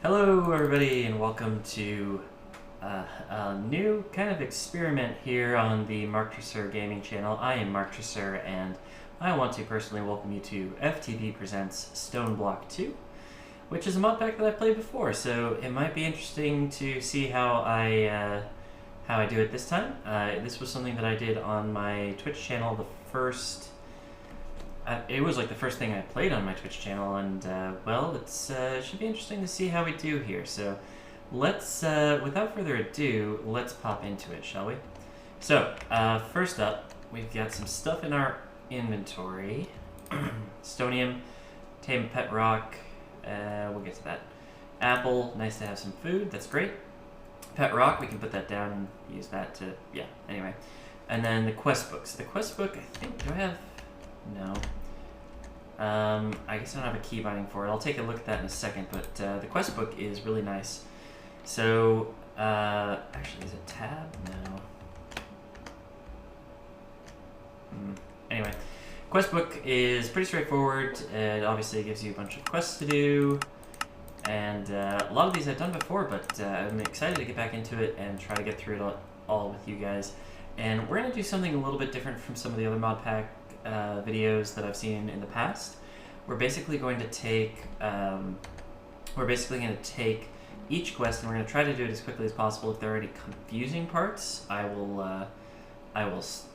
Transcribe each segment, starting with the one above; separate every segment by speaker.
Speaker 1: Hello everybody and welcome to a new kind of experiment here on the Mark Tresor gaming channel. I am Mark Tresor and I want to personally welcome you to FTB Presents StoneBlock 2, which is a mod pack that I played before, so it might be interesting to see how I do it this time. This was something that I did on my Twitch channel it was like the first thing I played on my Twitch channel, and well, it should be interesting to see how we do here. So let's, without further ado, let's pop into it, shall we? So first up, we've got some stuff in our inventory. Stonium, tame pet rock, we'll get to that. Apple, nice to have some food, that's great. Pet rock, we can put that down and use that to, yeah, anyway. And then the quest books. The quest book, I think, do I have... No. I guess I don't have a key binding for it. I'll take a look at that in a second, but the quest book is really nice. So, actually, is it tab? No. Anyway, quest book is pretty straightforward. It obviously gives you a bunch of quests to do, and a lot of these I've done before, but I'm excited to get back into it and try to get through it all with you guys. And we're going to do something a little bit different from some of the other mod pack videos that I've seen in the past. We're basically going to take each quest and we're going to try to do it as quickly as possible. If there are any confusing parts, I will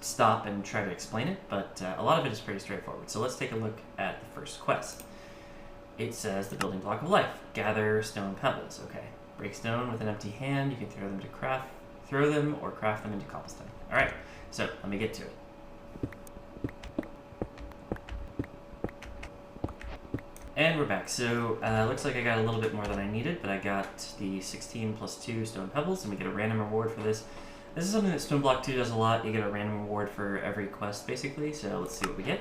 Speaker 1: stop and try to explain it, but a lot of it is pretty straightforward. So let's take a look at the first quest. It says the building block of life. Gather stone pebbles. Okay. Break stone with an empty hand. You can throw them or craft them into cobblestone. All right. So let me get to it. And we're back. So, looks like I got a little bit more than I needed, but I got the 16 plus 2 stone pebbles, and we get a random reward for this. This is something that StoneBlock 2 does a lot. You get a random reward for every quest, basically, so let's see what we get.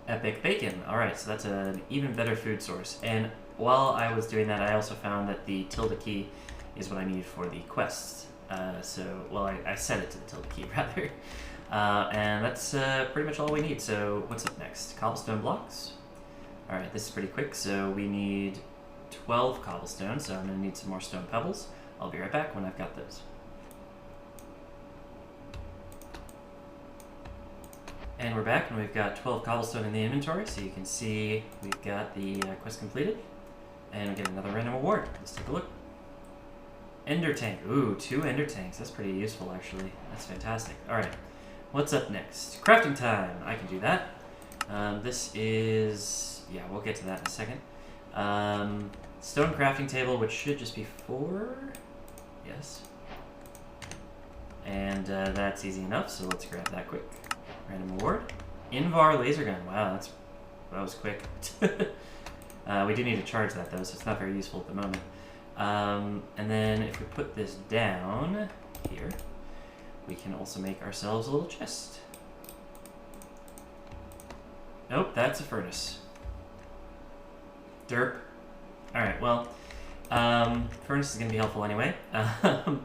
Speaker 1: Epic bacon. Alright, so that's an even better food source. And while I was doing that, I also found that the tilde key is what I need for the quests. I set it to the tilde key, rather. And that's pretty much all we need. So, what's up next? Cobblestone blocks. Alright, this is pretty quick, so we need 12 cobblestone, so I'm going to need some more stone pebbles. I'll be right back when I've got those. And we're back, and we've got 12 cobblestone in the inventory, so you can see we've got the quest completed. And we get another random award. Let's take a look. Ender tank. Ooh, 2 ender tanks. That's pretty useful, actually. That's fantastic. Alright, what's up next? Crafting time. I can do that. This is... Yeah, we'll get to that in a second. Stone crafting table, which should just be 4. Yes. And that's easy enough, so let's grab that quick. Random award. Invar laser gun. Wow, that was quick. We do need to charge that, though, so it's not very useful at the moment. And then if we put this down here, we can also make ourselves a little chest. Nope, that's a furnace. Derp. Alright, well, furnace is going to be helpful anyway. How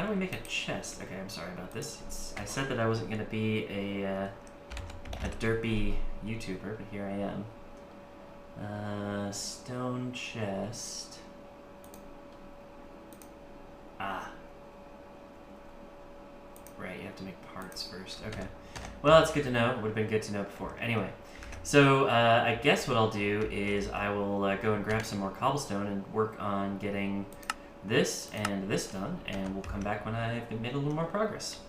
Speaker 1: do we make a chest? Okay, I'm sorry about this. I said that I wasn't going to be a derpy YouTuber, but here I am. Stone chest. Ah. Right, you have to make parts first. Okay. Well, that's good to know. It would have been good to know before. Anyway. So, I guess what I'll do is I will go and grab some more cobblestone and work on getting this and this done, and we'll come back when I've made a little more progress.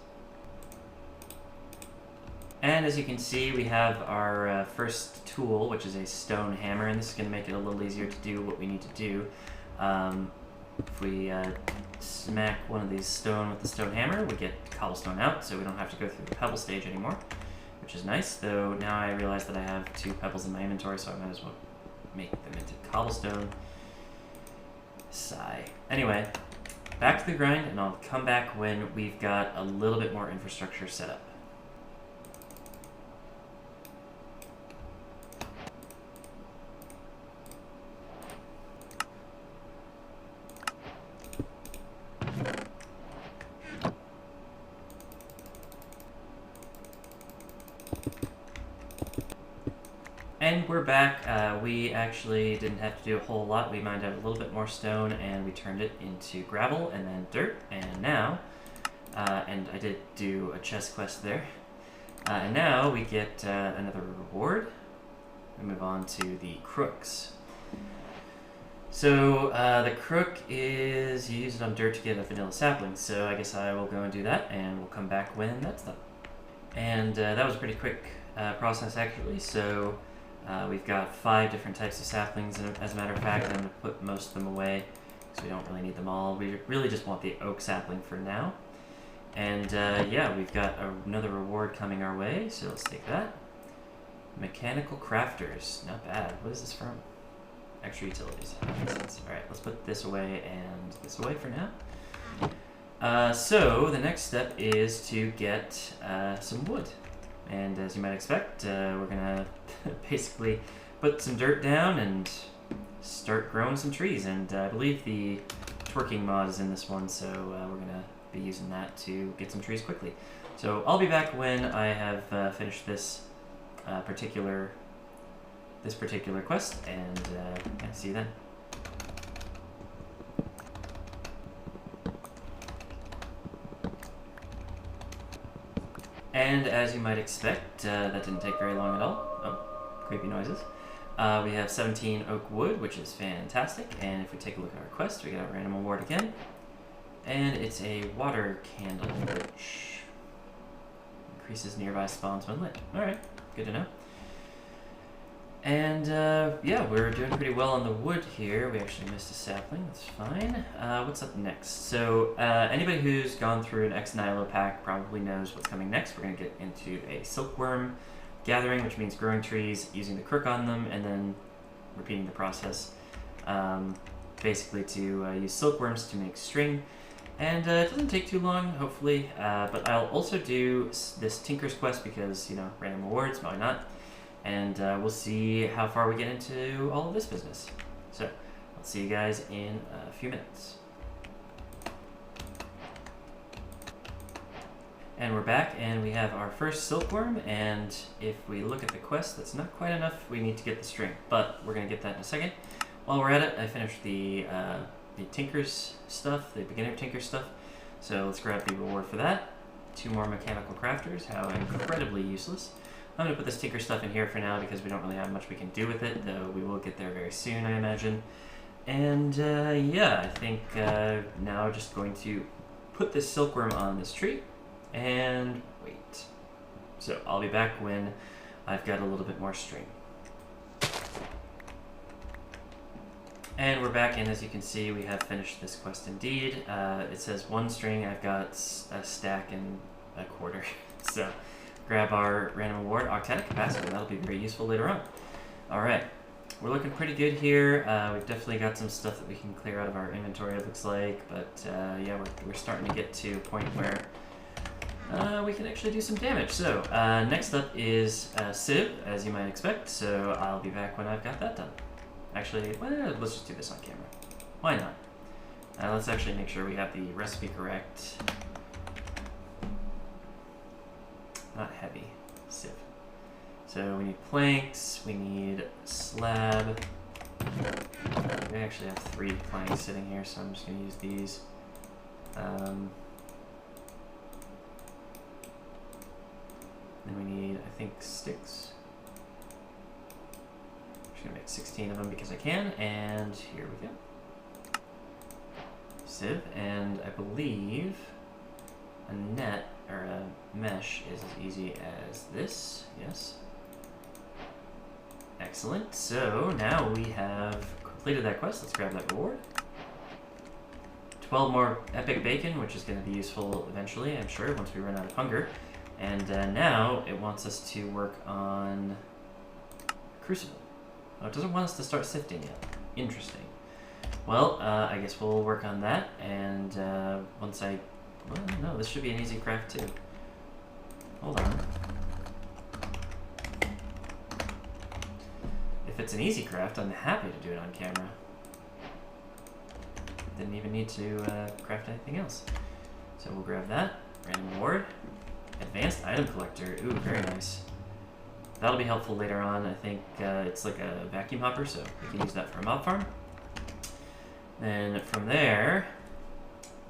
Speaker 1: And as you can see, we have our first tool, which is a stone hammer, and this is going to make it a little easier to do what we need to do. If we smack one of these stone with the stone hammer, we get cobblestone out, so we don't have to go through the pebble stage anymore. Which is nice, though now I realize that I have 2 pebbles in my inventory, so I might as well make them into cobblestone. Sigh. Anyway, back to the grind, and I'll come back when we've got a little bit more infrastructure set up. And And we're back. We actually didn't have to do a whole lot. We mined out a little bit more stone and we turned it into gravel and then dirt. And now, and I did do a chest quest there. And now we get another reward. We move on to the crooks. So the crook is, you use it on dirt to get a vanilla sapling. So I guess I will go and do that and we'll come back when that's done. And that was a pretty quick process actually. So we've got 5 different types of saplings, and as a matter of fact, I'm going to put most of them away because we don't really need them all. We really just want the oak sapling for now. And yeah, we've got another reward coming our way, so let's take that. Mechanical crafters, not bad. What is this from? Extra utilities. Makes sense. All right, let's put this away and this away for now. So the next step is to get some wood. And as you might expect, we're gonna basically put some dirt down and start growing some trees. And I believe the twerking mod is in this one, so we're gonna be using that to get some trees quickly. So I'll be back when I have finished this particular quest, and yeah, see you then. And as you might expect, that didn't take very long at all. Oh, creepy noises. We have 17 oak wood, which is fantastic. And if we take a look at our quest, we got a random award again. And it's a water candle, which increases nearby spawns when lit. Alright, good to know. And yeah, we're doing pretty well on the wood here. We actually missed a sapling, that's fine. What's up next? So anybody who's gone through an Nihilo pack probably knows what's coming next. We're going to get into a silkworm gathering, which means growing trees, using the crook on them, and then repeating the process. Basically to use silkworms to make string. And it doesn't take too long, hopefully, but I'll also do this Tinker's Quest because, you know, random rewards, why not? And we'll see how far we get into all of this business. So, I'll see you guys in a few minutes. And we're back, and we have our first silkworm, and if we look at the quest, that's not quite enough. We need to get the string, but we're going to get that in a second. While we're at it, I finished the Tinker's stuff, the beginner Tinker stuff, so let's grab the reward for that. 2 more mechanical crafters, how incredibly useless. I'm going to put this Tinker stuff in here for now because we don't really have much we can do with it, though we will get there very soon, I imagine. And yeah, I think now just going to put this silkworm on this tree and wait. So I'll be back when I've got a little bit more string. And we're back, and as you can see, we have finished this quest indeed. It says 1 string, I've got a stack and a quarter. So grab our random award, octadic capacitor. That'll be very useful later on. Alright, we're looking pretty good here. We've definitely got some stuff that we can clear out of our inventory, it looks like. But yeah, we're starting to get to a point where we can actually do some damage. So next up is Civ, as you might expect. So I'll be back when I've got that done. Actually, well, let's just do this on camera. Why not? Let's actually make sure we have the recipe correct. Not heavy, sieve. So we need planks, we need slab. We actually have 3 planks sitting here, so I'm just going to use these. Then we need, I think, sticks. I'm going to make 16 of them because I can, and here we go. Sieve, and I believe a net, or a mesh, is as easy as this, yes. Excellent, so now we have completed that quest. Let's grab that reward. 12 more epic bacon, which is going to be useful eventually, I'm sure, once we run out of hunger. And now it wants us to work on Crucible. Oh, it doesn't want us to start sifting yet. Interesting. Well, I guess we'll work on that, and once I... Well, no, this should be an easy craft too. Hold on. If it's an easy craft, I'm happy to do it on camera. Didn't even need to craft anything else. So we'll grab that. Random reward. Advanced item collector. Ooh, very nice. that'll be helpful later on. I think it's like a vacuum hopper, so we can use that for a mob farm. Then from there,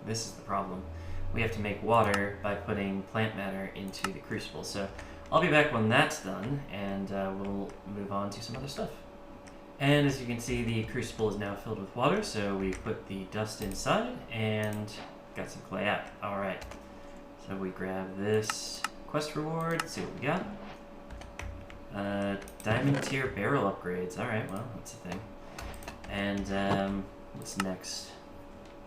Speaker 1: this is the problem. We have to make water by putting plant matter into the crucible. So I'll be back when that's done, and we'll move on to some other stuff. And as you can see, the crucible is now filled with water, so we put the dust inside and got some clay out. Alright, so we grab this quest reward, let's see what we got. Diamond tier barrel upgrades. Alright, well, that's a thing. And what's next?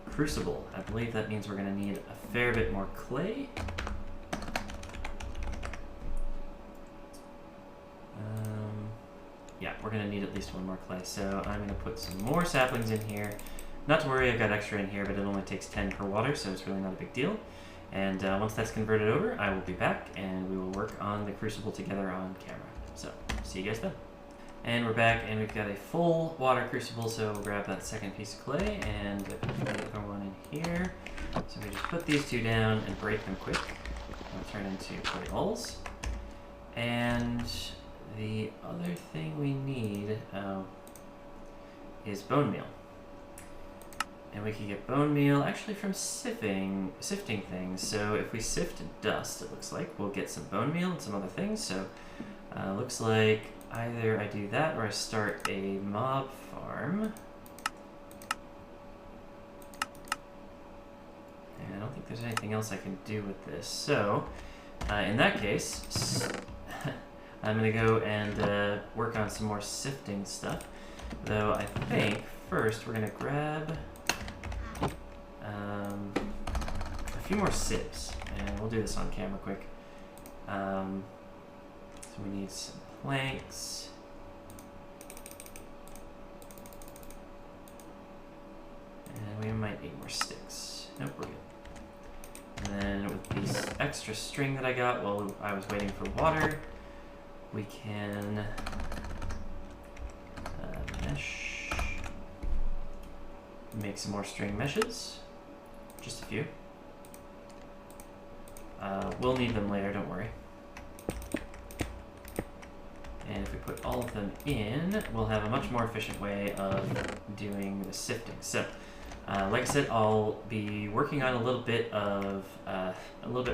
Speaker 1: Crucible. I believe that means we're going to need a fair bit more clay. Yeah, we're going to need at least one more clay. So I'm going to put some more saplings in here. Not to worry, I've got extra in here, but it only takes 10 per water, so it's really not a big deal. And once that's converted over, I will be back, and we will work on the crucible together on camera. So, see you guys then. And we're back, and we've got a full water crucible, so we'll grab that second piece of clay, and put the other one in here. So we just put these two down and break them quick. They'll turn into clay balls. And the other thing we need is bone meal. And we can get bone meal actually from sifting things. So if we sift dust, it looks like, we'll get some bone meal and some other things. So looks like either I do that or I start a mob farm. And I don't think there's anything else I can do with this. So in that case, I'm going to go and work on some more sifting stuff. Though I think first we're going to grab a few more sieves. And we'll do this on camera quick. So we need some planks. And we might need more sticks. Nope, we're good. And then with this extra string that I got while I was waiting for water, we can mesh. Make some more string meshes. Just a few. We'll need them later, don't worry. And if we put all of them in, we'll have a much more efficient way of doing the sifting. So, like I said, I'll be working on a little bit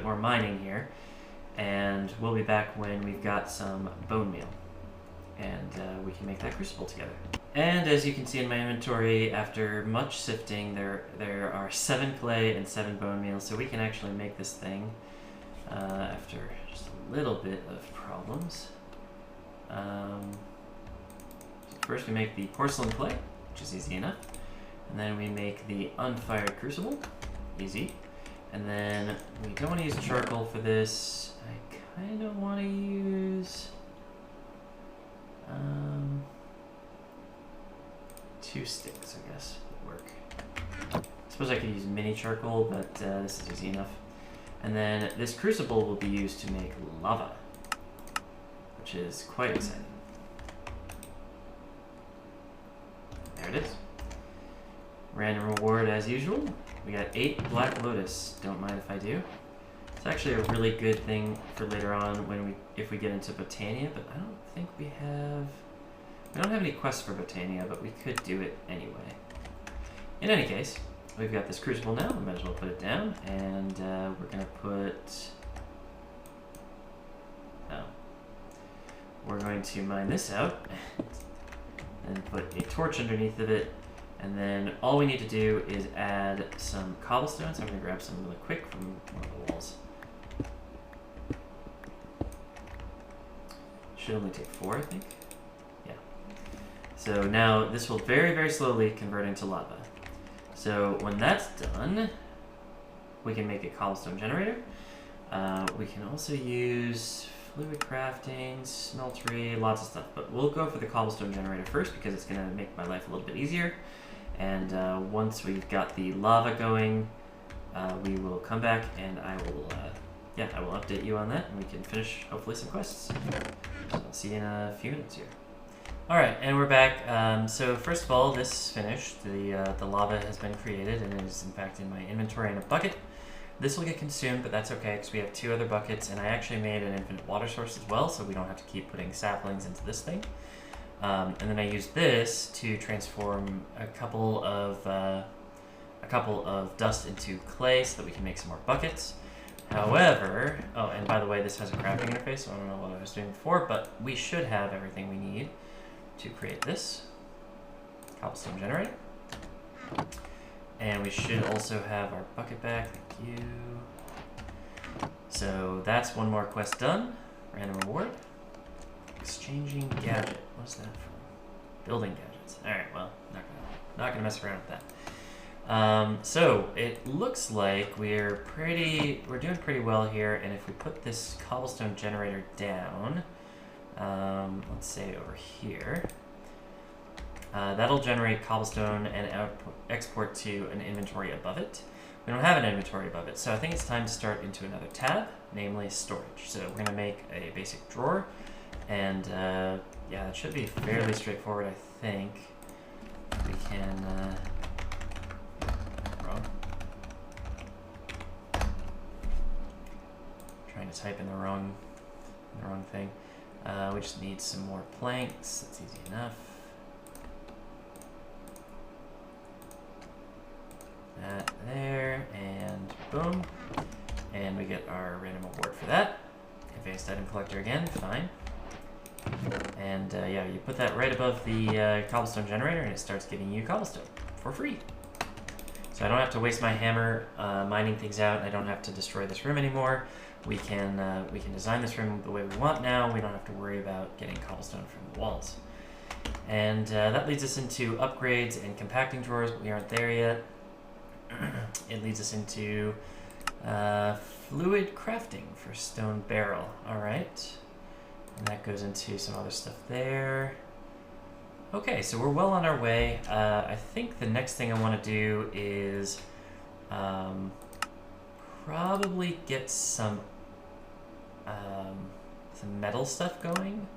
Speaker 1: more mining here, and we'll be back when we've got some bone meal, and we can make that crucible together. And as you can see in my inventory, after much sifting, there are 7 clay and 7 bone meal, so we can actually make this thing after just a little bit of problems. So first we make the porcelain clay, which is easy enough. And then we make the unfired crucible, easy. And then we don't want to use charcoal for this. I kind of want to use 2 sticks, I guess, would work. I suppose I could use mini charcoal, but this is easy enough. And then this crucible will be used to make lava, which is quite exciting. There it is. Random reward as usual. We got 8 black lotus. Don't mind if I do. It's actually a really good thing for later on when if we get into Botania, but I don't think we don't have any quests for Botania, but we could do it anyway. In any case, we've got this crucible now. We might as well put it down, and we're gonna put. We're going to mine this out and put a torch underneath of it, and then all we need to do is add some cobblestone. So I'm going to grab some really quick from one of the walls. Should only take 4, I think. Yeah. So now this will very, very slowly convert into lava. So when that's done, we can make a cobblestone generator. We can also use fluid crafting, smeltery, lots of stuff. But we'll go for the cobblestone generator first because it's going to make my life a little bit easier. And once we've got the lava going, we will come back and I will update you on that, and we can finish hopefully some quests. So I'll see you in a few minutes here. All right, and we're back. So first of all, this is finished. The lava has been created and it is in fact in my inventory in a bucket. This will get consumed, but that's okay because we have 2 other buckets, and I actually made an infinite water source as well, so we don't have to keep putting saplings into this thing. And then I used this to transform a couple of dust into clay so that we can make some more buckets. However, oh, and by the way, this has a crafting interface, so I don't know what I was doing before, but we should have everything we need to create this cobblestone generator. And we should also have our bucket back. Thank you. So that's one more quest done. Random reward. Exchanging gadget. What's that for? Building gadgets. Alright, well, not gonna mess around with that. So it looks like we're doing pretty well here, and if we put this cobblestone generator down, let's say over here, that'll generate cobblestone and export to an inventory above it. We don't have an inventory above it, so I think it's time to start into another tab, namely storage. So we're gonna make a basic drawer, and yeah, that should be fairly straightforward, I think. We can, trying to type in the wrong thing. We just need some more planks. That's easy enough. That there, and boom. And we get our random award for that. Advanced item collector again, fine. And yeah, you put that right above the cobblestone generator, and it starts giving you cobblestone for free. So I don't have to waste my hammer mining things out. I don't have to destroy this room anymore. We can design this room the way we want now. We don't have to worry about getting cobblestone from the walls. And that leads us into upgrades and compacting drawers, but we aren't there yet. It leads us into fluid crafting for stone barrel. All right, and that goes into some other stuff there. Okay, so we're well on our way. I think the next thing I want to do is probably get some metal stuff going.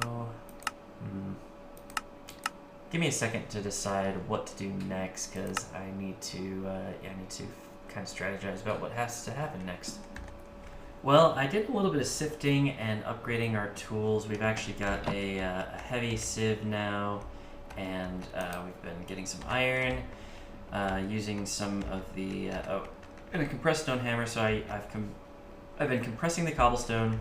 Speaker 1: Though, give me a second to decide what to do next, because I need to kind of strategize about what has to happen next. Well, I did a little bit of sifting and upgrading our tools. We've actually got a heavy sieve now, and we've been getting some iron, using some of the and a compressed stone hammer. So I've been compressing the cobblestone,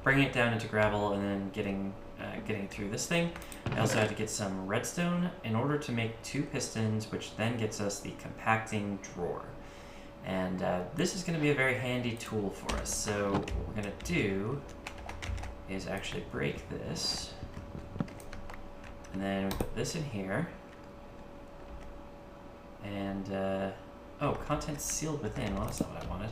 Speaker 1: bringing it down into gravel, and then getting it through this thing. I also had to get some redstone in order to make 2 pistons, which then gets us the compacting drawer. And this is going to be a very handy tool for us. So what we're going to do is actually break this, and then we put this in here. And oh, contents sealed within. Well, that's not what I wanted.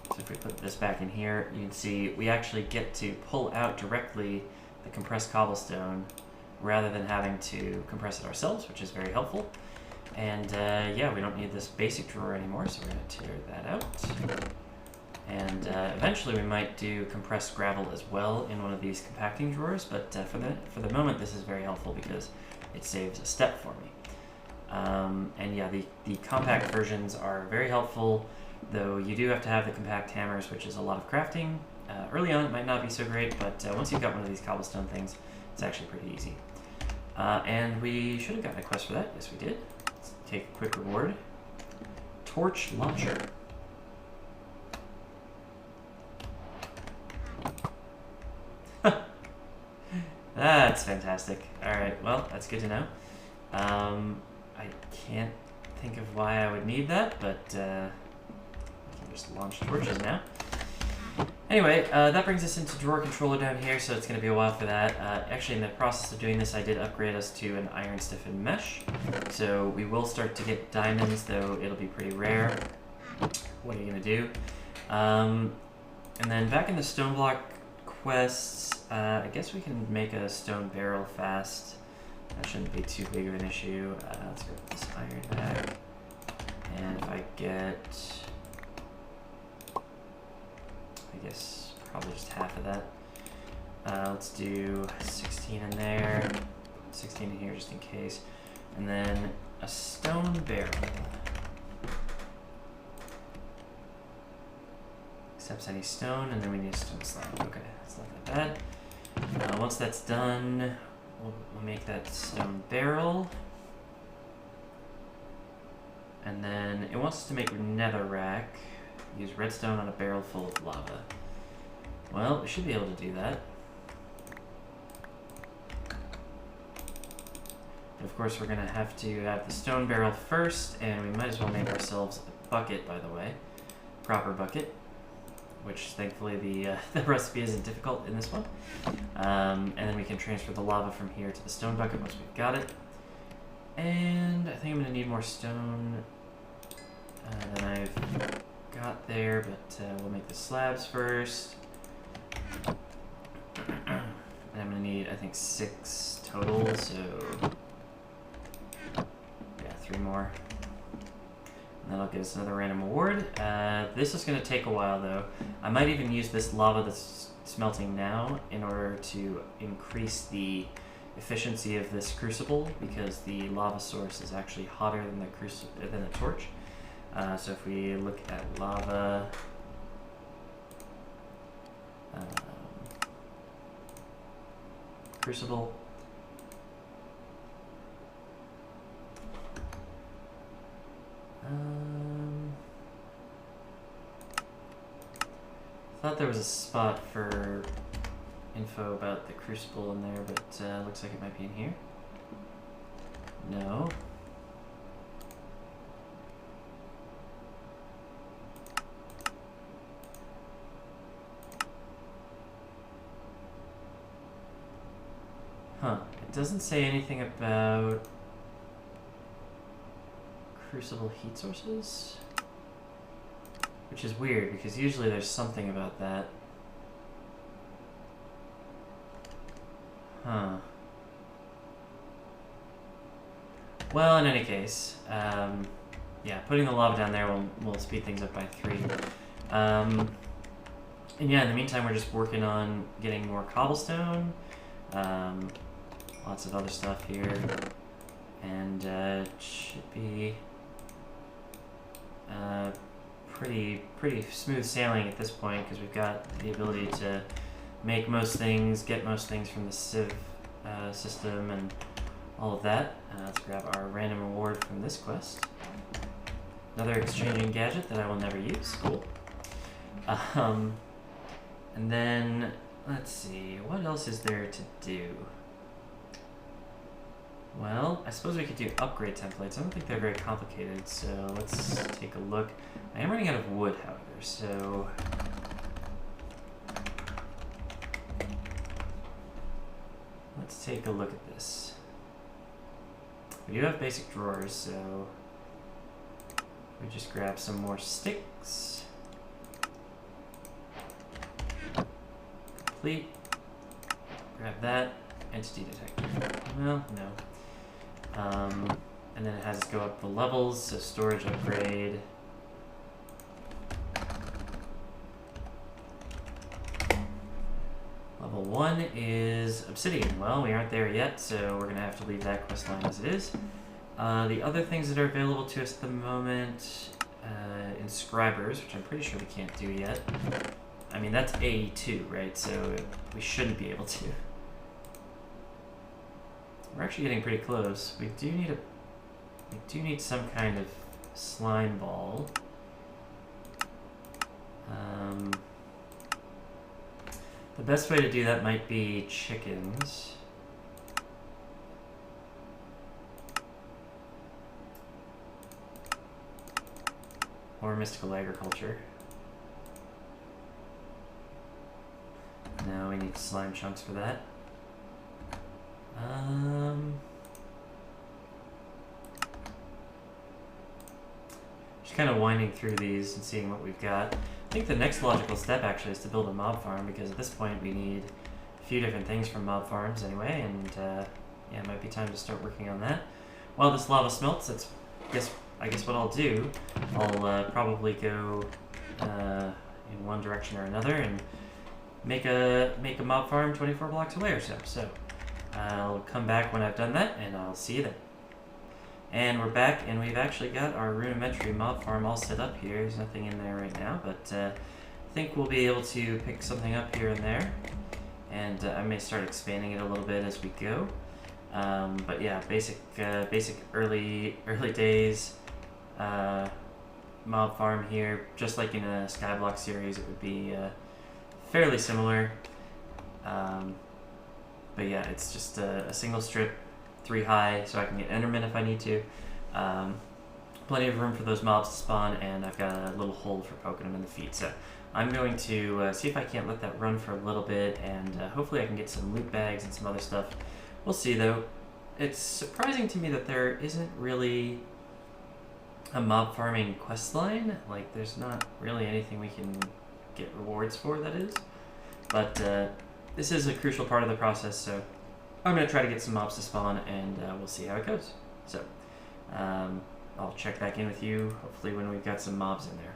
Speaker 1: So if we put this back in here, you can see we actually get to pull out directly the compressed cobblestone rather than having to compress it ourselves, which is very helpful. And yeah, we don't need this basic drawer anymore, so we're going to tear that out. And eventually we might do compressed gravel as well in one of these compacting drawers, but for the moment this is very helpful because it saves a step for me. And yeah, the compact versions are very helpful, though you do have to have the compact hammers, which is a lot of crafting. Early on it might not be so great, but once you've got one of these cobblestone things, it's actually pretty easy. And we should have gotten a quest for that. Yes, we did. Let's take a quick reward. Torch launcher. That's fantastic. Alright, well, that's good to know. I can't think of why I would need that, but I can just launch torches now. Anyway, that brings us into drawer controller down here, so it's going to be a while for that. Actually, in the process of doing this, I did upgrade us to an iron stiffened mesh. So we will start to get diamonds, though it'll be pretty rare. What are you going to do? And then back in the StoneBlock quests, I guess we can make a stone barrel fast. That shouldn't be too big of an issue. Let's go with this iron back. And if I get... I guess probably just half of that. Let's do 16 in there, 16 in here just in case. And then a stone barrel. Accepts any stone, and then we need a stone slab. Okay, that's not that bad. Once that's done, we'll make that stone barrel. And then it wants us to make netherrack. Use redstone on a barrel full of lava. Well, we should be able to do that. But of course, we're going to have the stone barrel first, and we might as well make ourselves a bucket, by the way. Proper bucket. Which, thankfully, the recipe isn't difficult in this one. And then we can transfer the lava from here to the stone bucket once we've got it. And I think I'm going to need more stone than I've got there, but we'll make the slabs first. And I'm going to need, I think, 6 total, so yeah, 3 more. And that'll give us another random award. This is going to take a while, though. I might even use this lava that's smelting now in order to increase the efficiency of this crucible, because the lava source is actually hotter than the torch. So if we look at lava, crucible, thought there was a spot for info about the crucible in there, but looks like it might be in here. No. Huh. It doesn't say anything about crucible heat sources, which is weird because usually there's something about that. Huh. Well, in any case, yeah, putting the lava down there will speed things up by 3. And yeah, in the meantime, we're just working on getting more cobblestone, lots of other stuff here, and it should be pretty smooth sailing at this point, because we've got the ability to make most things, get most things from the sieve system, and all of that. Let's grab our random reward from this quest. Another exchanging gadget that I will never use. Cool. And then, let's see, what else is there to do? Well, I suppose we could do upgrade templates. I don't think they're very complicated, so let's take a look. I am running out of wood, however, so let's take a look at this. We do have basic drawers, so we just grab some more sticks. Complete. Grab that. Entity detector. Well, no. And then it has to go up the levels, so storage upgrade. Level 1 is obsidian. Well, we aren't there yet, so we're going to have to leave that quest line as it is. The other things that are available to us at the moment, inscribers, which I'm pretty sure we can't do yet. I mean, that's A2, right? So we shouldn't be able to. We're actually getting pretty close. We do need some kind of slime ball. The best way to do that might be chickens. Or mystical agriculture. No, we need slime chunks for that. Just kind of winding through these and seeing what we've got. I think the next logical step actually is to build a mob farm, because at this point we need a few different things from mob farms anyway, and yeah, it might be time to start working on that. While this lava smelts, I guess what I'll do, I'll probably go in one direction or another and make a mob farm 24 blocks away or so. So I'll come back when I've done that, and I'll see you then. And we're back, and we've actually got our rudimentary mob farm all set up here. There's nothing in there right now, but I think we'll be able to pick something up here and there. And I may start expanding it a little bit as we go. But yeah, basic early days mob farm here. Just like in a StoneBlock series, it would be fairly similar. But yeah, it's just a single strip, 3 high, so I can get Enderman if I need to. Plenty of room for those mobs to spawn, and I've got a little hole for poking them in the feet. So I'm going to see if I can't let that run for a little bit, and hopefully I can get some loot bags and some other stuff. We'll see, though. It's surprising to me that there isn't really a mob farming quest line. Like, there's not really anything we can get rewards for, that is. But this is a crucial part of the process, so I'm going to try to get some mobs to spawn, and we'll see how it goes. So I'll check back in with you, hopefully when we've got some mobs in there.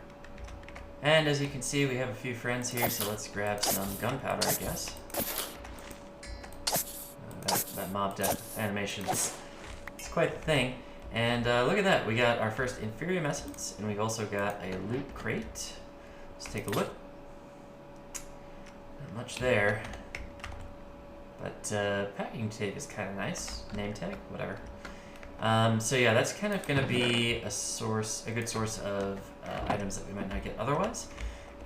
Speaker 1: And as you can see, we have a few friends here, so let's grab some gunpowder, I guess. That mob death animation is quite the thing. And look at that, we got our first Inferium Essence, and we've also got a loot crate. Let's take a look. Not much there. But packing tape is kind of nice. Name tag, whatever. So yeah, that's kind of going to be a good source of items that we might not get otherwise.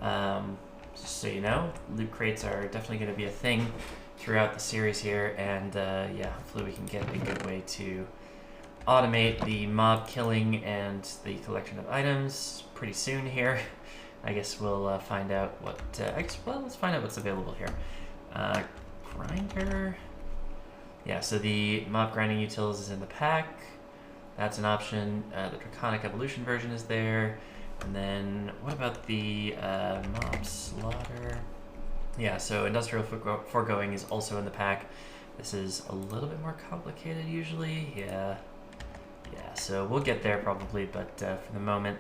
Speaker 1: Just so you know, loot crates are definitely going to be a thing throughout the series here, and yeah, hopefully we can get a good way to automate the mob killing and the collection of items pretty soon here. I guess we'll find out what. Well, let's find out what's available here. Grinder. Yeah, so the mob grinding utils is in the pack. That's an option. The Draconic Evolution version is there. And then what about the mob slaughter? Yeah, so Industrial Foregoing is also in the pack. This is a little bit more complicated usually. Yeah, so we'll get there probably, but for the moment,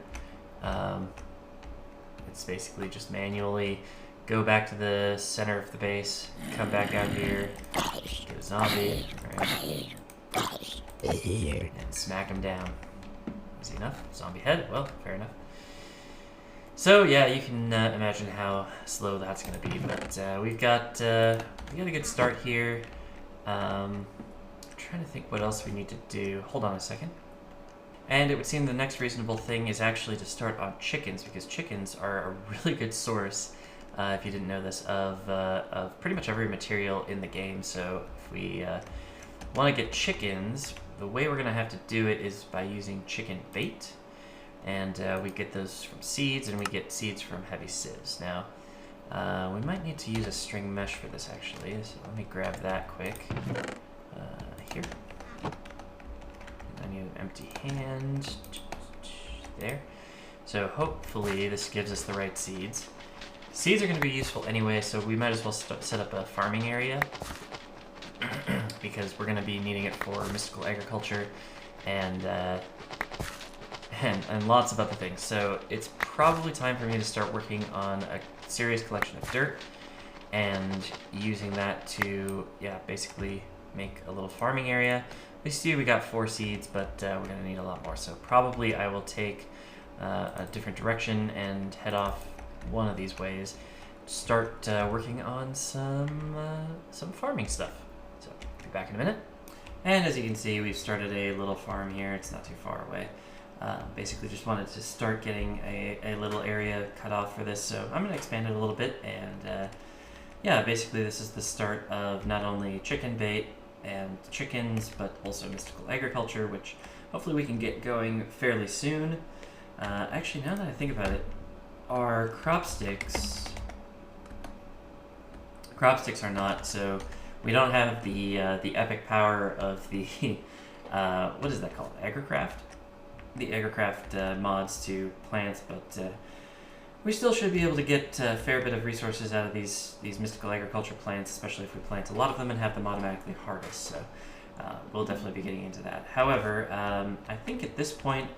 Speaker 1: it's basically just manually go back to the center of the base, come back out here, get a zombie, right, and smack him down. Easy enough. Zombie head, well, fair enough. So yeah, you can imagine how slow that's going to be, but we got a good start here. I'm trying to think what else we need to do. Hold on a second. And it would seem the next reasonable thing is actually to start on chickens, because chickens are a really good source, if you didn't know this, of pretty much every material in the game. So if we want to get chickens, the way we're going to have to do it is by using chicken bait. And we get those from seeds, and we get seeds from heavy sieves. Now, we might need to use a string mesh for this, actually. So let me grab that quick. Here. I need an empty hand. There. So hopefully this gives us the right seeds. Seeds are going to be useful anyway, so we might as well set up a farming area. Because we're going to be needing it for mystical agriculture and lots of other things. So it's probably time for me to start working on a serious collection of dirt and using that to, yeah, basically make a little farming area. We see we got 4 seeds, but we're going to need a lot more. So probably I will take a different direction and head off one of these ways. Start working on some farming stuff. So be back in a minute. And as you can see, we've started a little farm here. It's not too far away. Basically just wanted to start getting a little area cut off for this, so I'm going to expand it a little bit, and yeah, basically this is the start of not only chicken bait and chickens, but also mystical agriculture, which hopefully we can get going fairly soon. Actually, now that I think about it, our crop sticks are not, so we don't have the epic power of the, what is that called, Agricraft? The Agricraft mods to plants, but we still should be able to get a fair bit of resources out of these mystical agriculture plants, especially if we plant a lot of them and have them automatically harvest, so we'll definitely be getting into that. However, I think at this point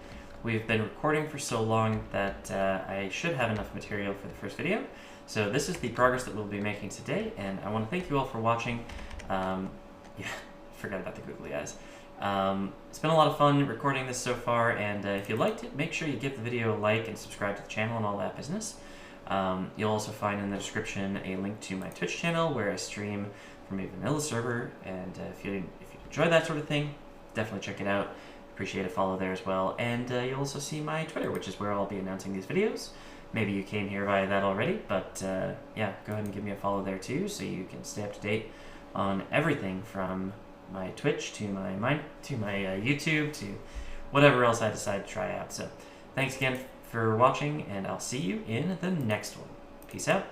Speaker 1: we've been recording for so long that I should have enough material for the first video. So this is the progress that we'll be making today, and I want to thank you all for watching. Yeah, forgot about the googly eyes. It's been a lot of fun recording this so far, and if you liked it, make sure you give the video a like and subscribe to the channel and all that business. You'll also find in the description a link to my Twitch channel where I stream from a vanilla server, and if you enjoy that sort of thing, definitely check it out. Appreciate a follow there as well. And you'll also see my Twitter, which is where I'll be announcing these videos. Maybe you came here via that already, but yeah, go ahead and give me a follow there too, so you can stay up to date on everything from my Twitch to my YouTube to whatever else I decide to try out. So thanks again for watching, and I'll see you in the next one. Peace out.